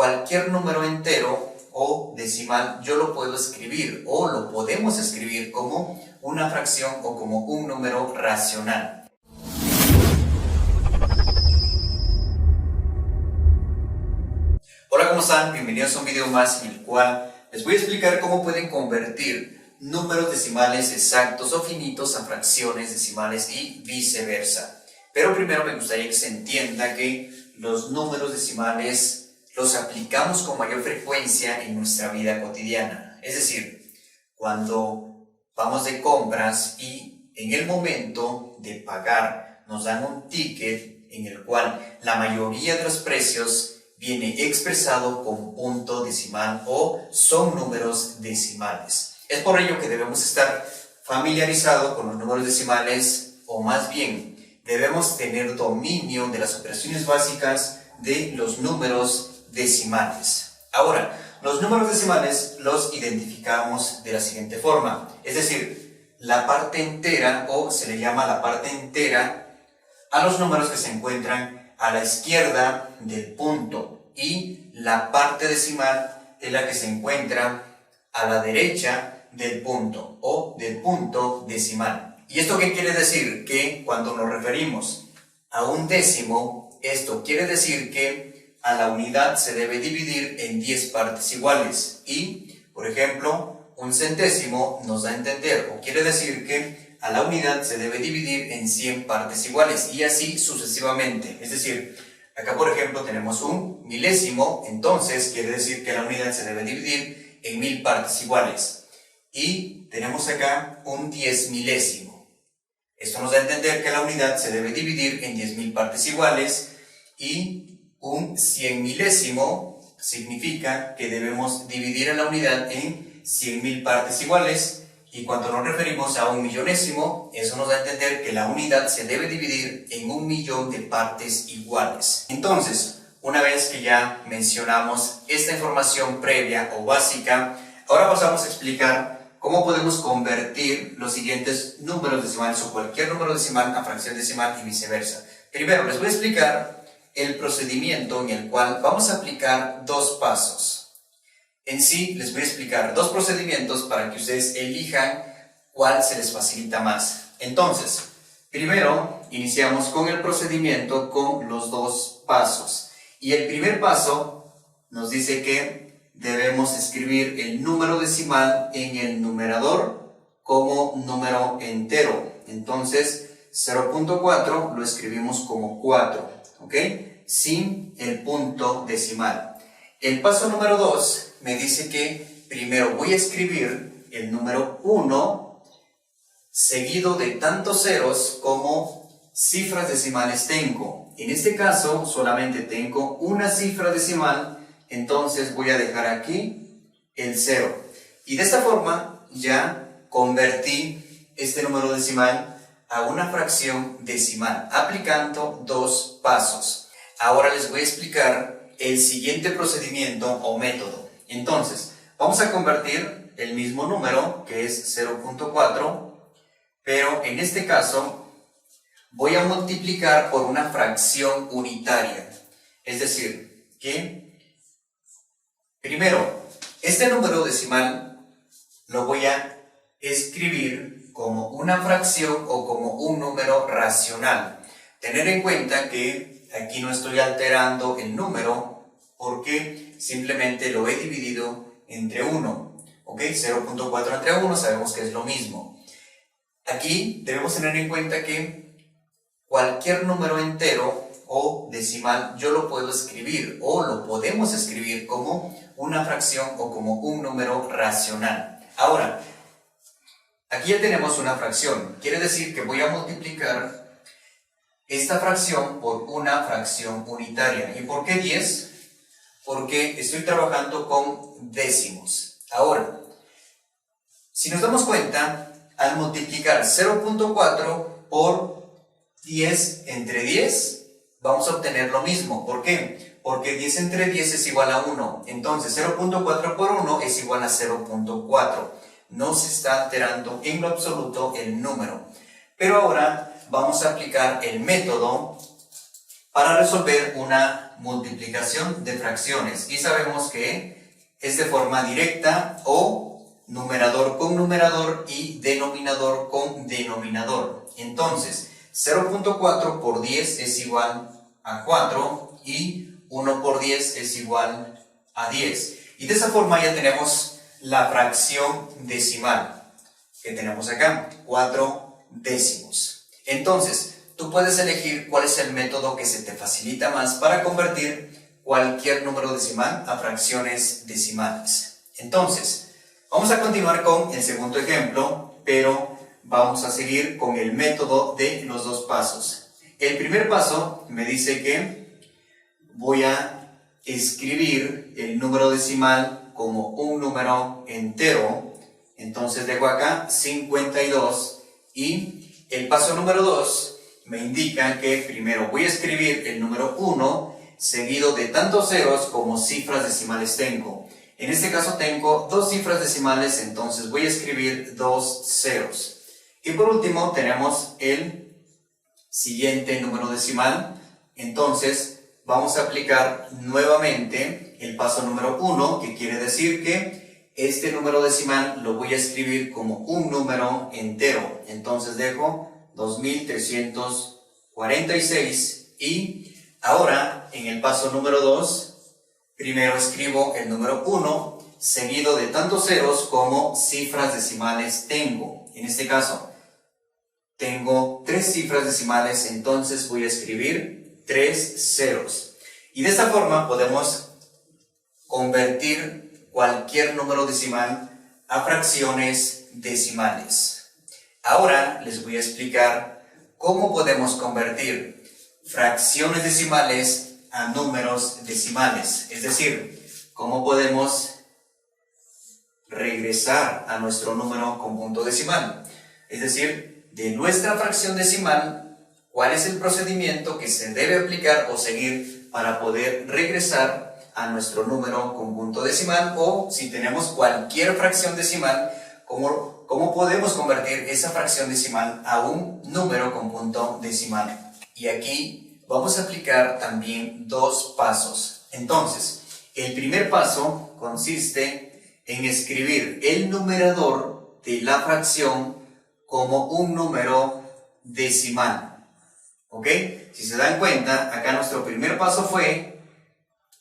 cualquier número entero o decimal yo lo puedo escribir o lo podemos escribir como una fracción o como un número racional. Hola, ¿cómo están? Bienvenidos a un video más en el cual les voy a explicar cómo pueden convertir números decimales exactos o finitos a fracciones decimales y viceversa. Pero primero me gustaría que se entienda que los números decimales los aplicamos con mayor frecuencia en nuestra vida cotidiana. Es decir, cuando vamos de compras y en el momento de pagar nos dan un ticket en el cual la mayoría de los precios viene expresado con punto decimal o son números decimales. Es por ello que debemos estar familiarizados con los números decimales, o más bien debemos tener dominio de las operaciones básicas de los números decimales. Ahora, los números decimales los identificamos de la siguiente forma, es decir, la parte entera, o se le llama la parte entera a los números que se encuentran a la izquierda del punto, y la parte decimal es la que se encuentra a la derecha del punto o del punto decimal. ¿Y esto qué quiere decir? Que cuando nos referimos a un décimo, esto quiere decir que a la unidad se debe dividir en 10 partes iguales. Y, por ejemplo, un centésimo nos da a entender o quiere decir que a la unidad se debe dividir en 100 partes iguales, y así sucesivamente. Es decir, acá por ejemplo tenemos un milésimo, entonces quiere decir que la unidad se debe dividir en 1000 partes iguales. Y tenemos acá un 10 milésimo. Esto nos da a entender que la unidad se debe dividir en 10.000 partes iguales. Y un 100 milésimo significa que debemos dividir a la unidad en 100.000 partes iguales. Y cuando nos referimos a un millonésimo, eso nos da a entender que la unidad se debe dividir en 1.000.000 de partes iguales. Entonces, una vez que ya mencionamos esta información previa o básica, ahora pasamos a explicar cómo podemos convertir los siguientes números decimales o cualquier número decimal a fracción decimal y viceversa. Primero les voy a explicar el procedimiento en el cual vamos a aplicar dos pasos. En sí les voy a explicar dos procedimientos para que ustedes elijan cuál se les facilita más. Entonces, primero iniciamos con el procedimiento con los dos pasos. Y el primer paso nos dice que debemos escribir el número decimal en el numerador como número entero. Entonces, 0.4 lo escribimos como 4. ¿Ok? Sin el punto decimal. El paso número 2 me dice que primero voy a escribir el número 1 seguido de tantos ceros como cifras decimales tengo. En este caso solamente tengo una cifra decimal, entonces voy a dejar aquí el 0. Y de esta forma ya convertí este número decimal a una fracción decimal, aplicando dos pasos. Ahora les voy a explicar el siguiente procedimiento o método. Entonces, vamos a convertir el mismo número, que es 0.4, pero en este caso voy a multiplicar por una fracción unitaria. Es decir, que primero, este número decimal lo voy a escribir como una fracción o como un número racional. Tener en cuenta que aquí no estoy alterando el número porque simplemente lo he dividido entre 1. ¿Ok? 0.4 entre 1 sabemos que es lo mismo. Aquí debemos tener en cuenta que cualquier número entero o decimal yo lo puedo escribir o lo podemos escribir como una fracción o como un número racional. Ahora, aquí ya tenemos una fracción, quiere decir que voy a multiplicar esta fracción por una fracción unitaria. ¿Y por qué 10? Porque estoy trabajando con décimos. Ahora, si nos damos cuenta, al multiplicar 0.4 por 10 entre 10, vamos a obtener lo mismo. ¿Por qué? Porque 10 entre 10 es igual a 1. Entonces 0.4 por 1 es igual a 0.4. No se está alterando en lo absoluto el número. Pero ahora vamos a aplicar el método para resolver una multiplicación de fracciones y sabemos que es de forma directa o numerador con numerador y denominador con denominador. Entonces, 0.4 por 10 es igual a 4 y 1 por 10 es igual a 10. Y de esa forma ya tenemos la fracción decimal que tenemos acá, 4 décimos. Entonces, tú puedes elegir cuál es el método que se te facilita más para convertir cualquier número decimal a fracciones decimales. Entonces, vamos a continuar con el segundo ejemplo, pero vamos a seguir con el método de los dos pasos. El primer paso me dice que voy a escribir el número decimal como un número entero. Entonces dejo acá 52 y el paso número 2 me indica que primero voy a escribir el número 1 seguido de tantos ceros como cifras decimales tengo. En este caso tengo dos cifras decimales, entonces voy a escribir dos ceros. Y por último tenemos el siguiente número decimal. Entonces vamos a aplicar nuevamente el paso número 1, que quiere decir que este número decimal lo voy a escribir como un número entero. Entonces dejo 2346 y ahora en el paso número 2 primero escribo el número 1 seguido de tantos ceros como cifras decimales tengo. En este caso tengo tres cifras decimales, entonces voy a escribir 3 ceros. Y de esta forma podemos convertir cualquier número decimal a fracciones decimales. Ahora les voy a explicar cómo podemos convertir fracciones decimales a números decimales. Es decir, cómo podemos regresar a nuestro número con punto decimal. Es decir, de nuestra fracción decimal, cuál es el procedimiento que se debe aplicar o seguir para poder regresar a nuestro número con punto decimal, o si tenemos cualquier fracción decimal, ¿cómo podemos convertir esa fracción decimal a un número con punto decimal? Y aquí vamos a aplicar también dos pasos. Entonces, el primer paso consiste en escribir el numerador de la fracción como un número decimal. ¿Ok? Si se dan cuenta, acá nuestro primer paso fue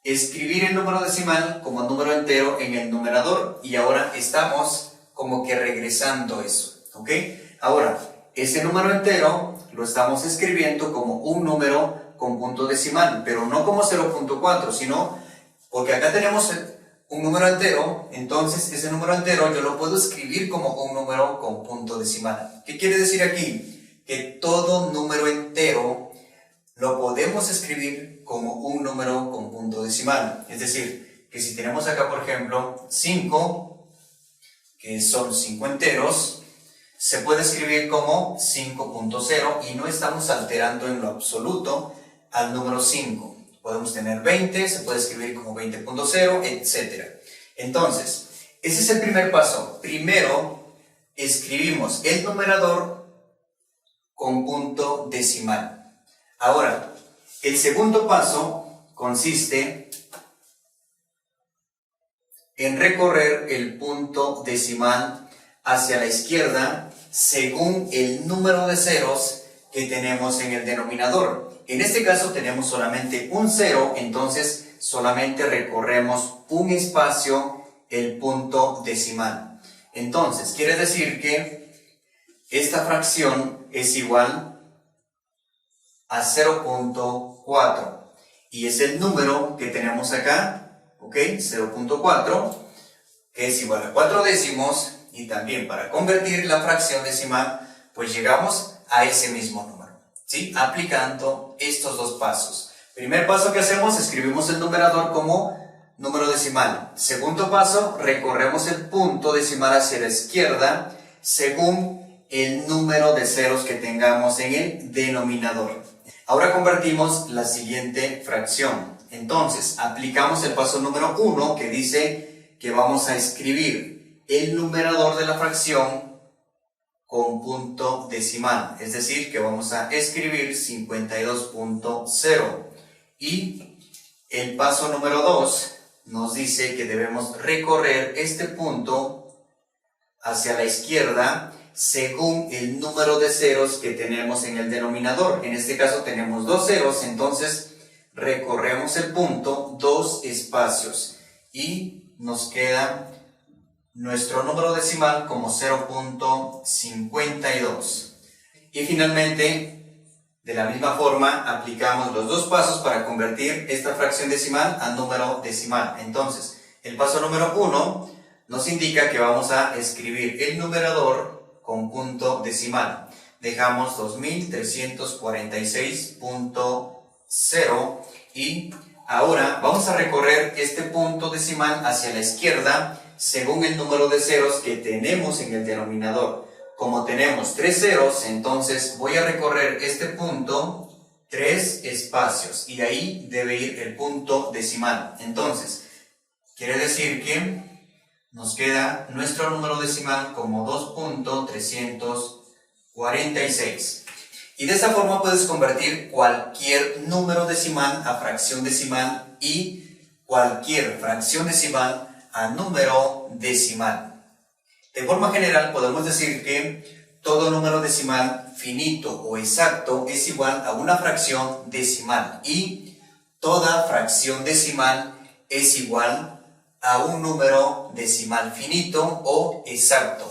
escribir el número decimal como número entero en el numerador y ahora estamos como que regresando eso, ¿ok? Ahora, ese número entero lo estamos escribiendo como un número con punto decimal, pero no como 0.4, sino porque acá tenemos un número entero, entonces ese número entero yo lo puedo escribir como un número con punto decimal. ¿Qué quiere decir aquí? Que todo número entero lo podemos escribir como un número con punto decimal. Es decir, que si tenemos acá, por ejemplo, 5, que son 5 enteros, se puede escribir como 5.0 y no estamos alterando en lo absoluto al número 5. Podemos tener 20, se puede escribir como 20.0, etc. Entonces, ese es el primer paso. Primero, escribimos el numerador con punto decimal. Ahora, el segundo paso consiste en recorrer el punto decimal hacia la izquierda según el número de ceros que tenemos en el denominador. En este caso tenemos solamente un cero, entonces solamente recorremos un espacio el punto decimal. Entonces, quiere decir que esta fracción es igual a 0.4 y es el número que tenemos acá, ¿ok? 0.4, que es igual a 4 décimos, y también para convertir la fracción decimal, pues llegamos a ese mismo número, ¿sí? Aplicando estos dos pasos. Primer paso que hacemos, escribimos el numerador como número decimal. Segundo paso, recorremos el punto decimal hacia la izquierda según el número de ceros que tengamos en el denominador. Ahora convertimos la siguiente fracción. Entonces, aplicamos el paso número 1 que dice que vamos a escribir el numerador de la fracción con punto decimal. Es decir, que vamos a escribir 52.0 y El paso número 2 nos dice que debemos recorrer este punto hacia la izquierda según el número de ceros que tenemos en el denominador. En este caso tenemos 2 ceros, entonces recorremos el punto 2 espacios y nos queda nuestro número decimal como 0.52. Y finalmente, de la misma forma, aplicamos los dos pasos para convertir esta fracción decimal a número decimal. Entonces, el paso número 1 nos indica que vamos a escribir el numerador con punto decimal. Dejamos 2346.0 y ahora vamos a recorrer este punto decimal hacia la izquierda según el número de ceros que tenemos en el denominador. Como tenemos 3 ceros, entonces voy a recorrer este punto 3 espacios y ahí debe ir el punto decimal. Entonces, quiere decir que nos queda nuestro número decimal como 2.346. Y de esta forma puedes convertir cualquier número decimal a fracción decimal y cualquier fracción decimal a número decimal. De forma general podemos decir que todo número decimal finito o exacto es igual a una fracción decimal y toda fracción decimal es igual a un número decimal finito o exacto.